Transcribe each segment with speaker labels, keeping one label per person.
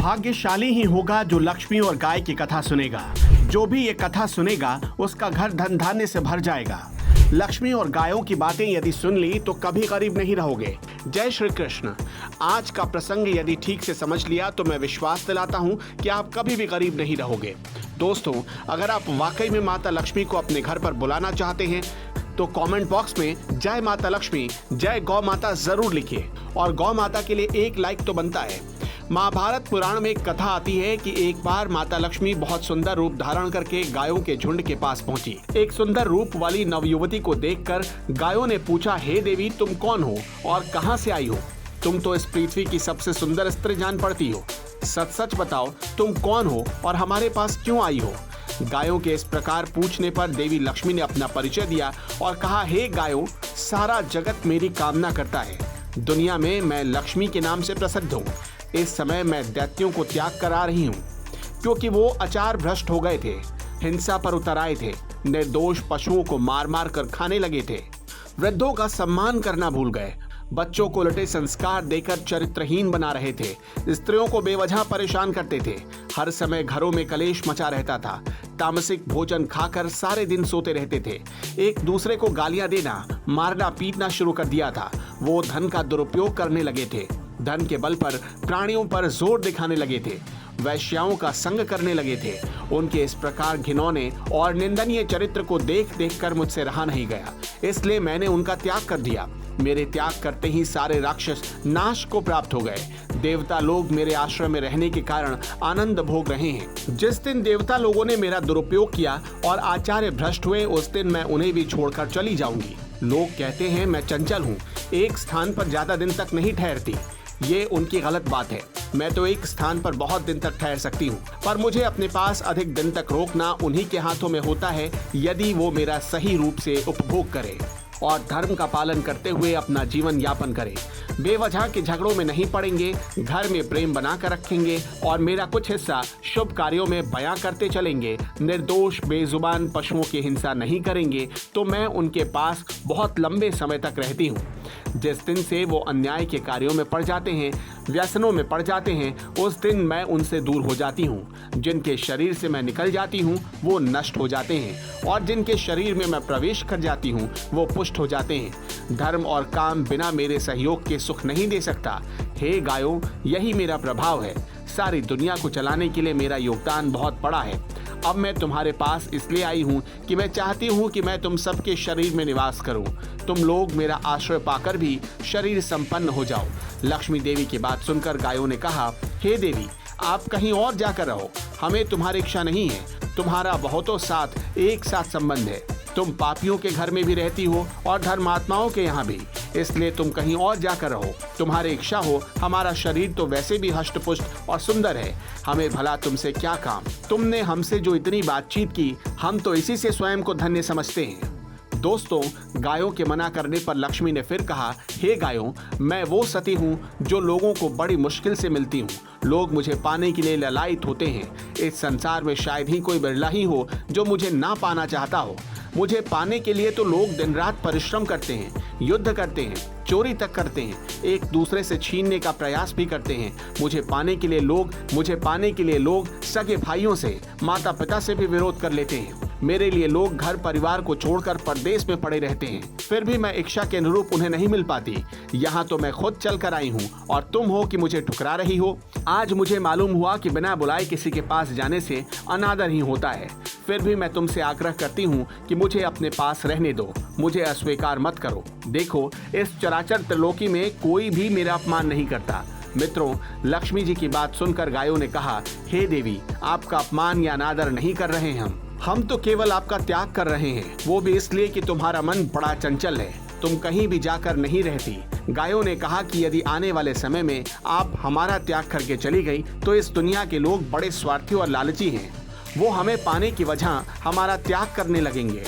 Speaker 1: भाग्यशाली ही होगा जो लक्ष्मी और गाय की कथा सुनेगा। जो भी ये कथा सुनेगा उसका घर धन धान्य से भर जाएगा। लक्ष्मी और गायों की बातें यदि सुन ली तो कभी गरीब नहीं रहोगे। जय श्री कृष्ण। आज का प्रसंग यदि ठीक से समझ लिया तो मैं विश्वास दिलाता हूँ कि आप कभी भी गरीब नहीं रहोगे। दोस्तों, अगर आप वाकई में माता लक्ष्मी को अपने घर पर बुलाना चाहते हैं तो कमेंट बॉक्स में जय माता लक्ष्मी, जय गौ माता जरूर लिखिए और गौ माता के लिए एक लाइक तो बनता है। महाभारत पुराण में एक कथा आती है कि एक बार माता लक्ष्मी बहुत सुंदर रूप धारण करके गायों के झुंड के पास पहुंची। एक सुंदर रूप वाली नवयुवती को देखकर गायों ने पूछा, हे देवी, तुम कौन हो और कहां से आई हो? तुम तो इस पृथ्वी की सबसे सुंदर स्त्री जान पड़ती हो। सच सच बताओ, तुम कौन हो और हमारे पास क्यों आई हो? गायों के इस प्रकार पूछने पर देवी लक्ष्मी ने अपना परिचय दिया और कहा, हे गायों, सारा जगत मेरी कामना करता है। दुनिया में मैं लक्ष्मी के नाम से प्रसिद्ध हूँ। इस समय मैं दैत्यों को त्याग कर आ रही हूँ क्योंकि वो आचार भ्रष्ट हो गए थे, हिंसा पर उतर आए थे, निर्दोष पशुओं को मार मार कर खाने लगे थे, वृद्धों का सम्मान करना भूल गए, बच्चों को उलटे संस्कार देकर चरित्रहीन बना रहे थे, स्त्रियों को बेवजह परेशान करते थे, हर समय घरों में कलेश मचा रहता था, तामसिक भोजन खाकर सारे दिन सोते रहते थे, एक दूसरे को गालियां देना, मारना पीटना शुरू कर दिया था। वो धन का दुरुपयोग करने लगे थे, धन के बल पर प्राणियों पर जोर दिखाने लगे थे, वैश्याओं का संग करने लगे थे। उनके इस प्रकार घिनौने और निंदनीय चरित्र को देख देख कर मुझसे रहा नहीं गया, इसलिए मैंने उनका त्याग कर दिया। मेरे त्याग करते ही सारे राक्षस नाश को प्राप्त हो गए। देवता लोग मेरे आश्रम में रहने के कारण आनंद भोग रहे हैं। जिस दिन देवता लोगों ने मेरा दुरुपयोग किया और आचार्य भ्रष्ट हुए, उस दिन मैं उन्हें भी छोड़कर चली जाऊंगी। लोग कहते हैं मैं चंचल हूँ, एक स्थान पर ज्यादा दिन तक नहीं ठहरती। ये उनकी गलत बात है। मैं तो एक स्थान पर बहुत दिन तक ठहर सकती हूँ, पर मुझे अपने पास अधिक दिन तक रोकना उन्हीं के हाथों में होता है यदि वो मेरा सही रूप से उपभोग करे और धर्म का पालन करते हुए अपना जीवन यापन करें। बेवजह के झगड़ों में नहीं पड़ेंगे, घर में प्रेम बना कर रखेंगे और मेरा कुछ हिस्सा शुभ कार्यों में बयां करते चलेंगे, निर्दोष बेजुबान पशुओं की हिंसा नहीं करेंगे, तो मैं उनके पास बहुत लंबे समय तक रहती हूँ। जिस दिन से वो अन्याय के कार्यों में पड़ जाते हैं, व्यसनों में पड़ जाते हैं, उस दिन मैं उनसे दूर हो जाती हूँ। जिनके शरीर से मैं निकल जाती हूँ वो नष्ट हो जाते हैं और जिनके शरीर में मैं प्रवेश कर जाती हूँ वो पुष्ट हो जाते हैं। धर्म और काम बिना मेरे सहयोग के सुख नहीं दे सकता। हे गायों, यही मेरा प्रभाव है। सारी दुनिया को चलाने के लिए मेरा योगदान बहुत बड़ा है। अब मैं तुम्हारे पास इसलिए आई हूँ कि मैं चाहती हूँ कि मैं तुम सबके शरीर में निवास करूँ। तुम लोग मेरा आश्रय पाकर भी शरीर संपन्न हो जाओ। लक्ष्मी देवी की बात सुनकर गायों ने कहा, हे देवी, आप कहीं और जाकर रहो, हमें तुम्हारी इच्छा नहीं है। तुम्हारा बहुतों साथ एक साथ संबंध है। तुम पापियों के घर में भी रहती हो और धर्मात्माओं के यहाँ भी, इसलिए तुम कहीं और जाकर रहो। तुम्हारी इच्छा हो, हमारा शरीर तो वैसे भी हष्टपुष्ट और सुंदर है, हमें भला तुमसे क्या काम? तुमने हमसे जो इतनी बातचीत की, हम तो इसी से स्वयं को धन्य समझते हैं। दोस्तों, गायों के मना करने पर लक्ष्मी ने फिर कहा, हे गायों, मैं वो सती हूँ जो लोगों को बड़ी मुश्किल से मिलती हूँ। लोग मुझे पाने के लिए ललायित होते हैं। इस संसार में शायद ही कोई बिरला ही हो जो मुझे ना पाना चाहता हो। मुझे पाने के लिए तो लोग दिन रात परिश्रम करते हैं, युद्ध करते हैं, चोरी तक करते हैं, एक दूसरे से छीनने का प्रयास भी करते हैं। मुझे पाने के लिए लोग सगे भाइयों से, माता पिता से भी विरोध कर लेते हैं। मेरे लिए लोग घर परिवार को छोड़कर परदेश में पड़े रहते हैं, फिर भी मैं इच्छा के अनुरूप उन्हें नहीं मिल पाती। यहाँ तो मैं खुद चल कर आई हूँ और तुम हो कि मुझे ठुकरा रही हो। आज मुझे मालूम हुआ कि बिना बुलाए किसी के पास जाने से अनादर ही होता है। फिर भी मैं तुमसे आग्रह करती हूँ कि मुझे अपने पास रहने दो, मुझे अस्वीकार मत करो। देखो, इस चराचर त्रिलोकी में कोई भी मेरा अपमान नहीं करता। मित्रों, लक्ष्मी जी की बात सुनकर गायों ने कहा, हे देवी, आपका अपमान या अनादर नहीं कर रहे हैं। हम तो केवल आपका त्याग कर रहे हैं, वो भी इसलिए कि तुम्हारा मन बड़ा चंचल है, तुम कहीं भी जाकर नहीं रहती। गायों ने कहा कि यदि आने वाले समय में आप हमारा त्याग करके चली गई तो इस दुनिया के लोग बड़े स्वार्थी और लालची हैं। वो हमें पाने की वजह हमारा त्याग करने लगेंगे।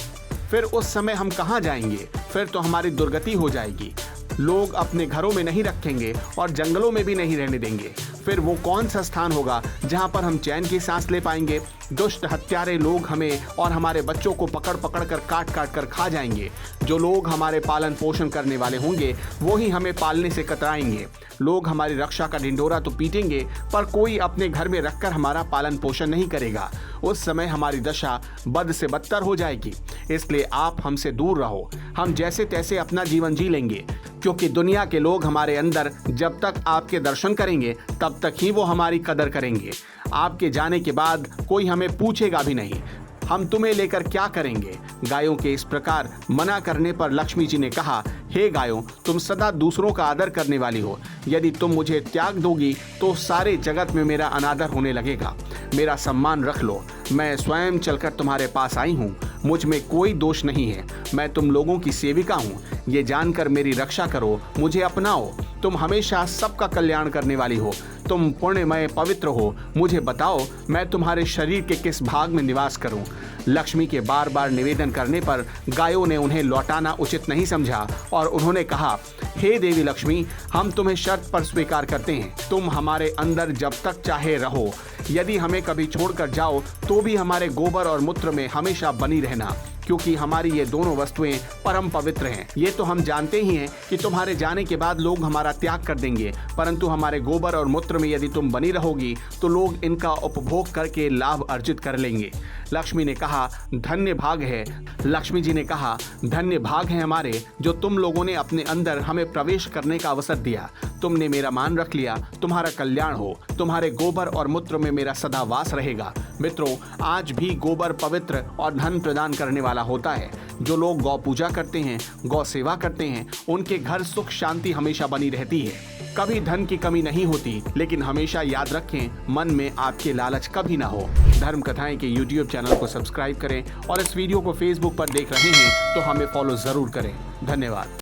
Speaker 1: फिर उस समय हम कहाँ जाएंगे? फिर तो हमारी दुर्गति हो जाएगी। लोग अपने घरों में नहीं रखेंगे और जंगलों में भी नहीं रहने देंगे। फिर वो कौन सा स्थान होगा जहाँ पर हम चैन की सांस ले पाएंगे? दुष्ट हत्यारे लोग हमें और हमारे बच्चों को पकड़ पकड़ कर काट काट कर खा जाएंगे। जो लोग हमारे पालन पोषण करने वाले होंगे वो ही हमें पालने से कतराएंगे। लोग हमारी रक्षा का ढिंढोरा तो पीटेंगे, पर कोई अपने घर में रखकर हमारा पालन पोषण नहीं करेगा। उस समय हमारी दशा बद से बदतर हो जाएगी। इसलिए आप हमसे दूर रहो। हम जैसे तैसे अपना जीवन जी लेंगे, क्योंकि दुनिया के लोग हमारे अंदर जब तक आपके दर्शन करेंगे तब तक ही वो हमारी कदर करेंगे। आपके जाने के बाद कोई हमें पूछेगा भी नहीं, हम तुम्हें लेकर क्या करेंगे। गायों के इस प्रकार मना करने पर लक्ष्मी जी ने कहा, हे गायों, तुम सदा दूसरों का आदर करने वाली हो। यदि तुम मुझे त्याग दोगी तो सारे जगत में मेरा अनादर होने लगेगा। मेरा सम्मान रख लो। मैं स्वयं चलकर तुम्हारे पास आई हूँ। मुझ में कोई दोष नहीं है। मैं तुम लोगों की सेविका हूँ। ये जानकर मेरी रक्षा करो, मुझे अपनाओ। तुम हमेशा सबका कल्याण करने वाली हो। तुम पुण्यमय पवित्र हो। मुझे बताओ, मैं तुम्हारे शरीर के किस भाग में निवास करूं। लक्ष्मी के बार बार निवेदन करने पर गायों ने उन्हें लौटाना उचित नहीं समझा और उन्होंने कहा, हे देवी लक्ष्मी, हम तुम्हें शर्त पर स्वीकार करते हैं। तुम हमारे अंदर जब तक चाहे रहो। यदि हमें कभी छोड़कर जाओ तो भी हमारे गोबर और मूत्र में हमेशा बनी रहना, क्योंकि हमारी ये दोनों वस्तुएं परम पवित्र हैं। ये तो हम जानते ही हैं कि तुम्हारे जाने के बाद लोग हमारा त्याग कर देंगे, परंतु हमारे गोबर और मूत्र में यदि तुम बनी रहोगी तो लोग इनका उपभोग करके लाभ अर्जित कर लेंगे। लक्ष्मी ने कहा, धन्य भाग है। लक्ष्मी जी ने कहा, धन्य भाग है हमारे जो तुम लोगों ने अपने अंदर हमें प्रवेश करने का अवसर दिया। तुमने मेरा मान रख लिया। तुम्हारा कल्याण हो। तुम्हारे गोबर और मूत्र में मेरा सदा वास रहेगा। मित्रों, आज भी गोबर पवित्र और धन प्रदान करने वाला होता है। जो लोग गौ पूजा करते हैं, गौ सेवा करते हैं, उनके घर सुख शांति हमेशा बनी रहती है। कभी धन की कमी नहीं होती। लेकिन हमेशा याद रखें, मन में आपके लालच कभी ना हो। धर्म कथाएं के YouTube चैनल को सब्सक्राइब करें और इस वीडियो को Facebook पर देख रहे हैं तो हमें फॉलो जरूर करें। धन्यवाद।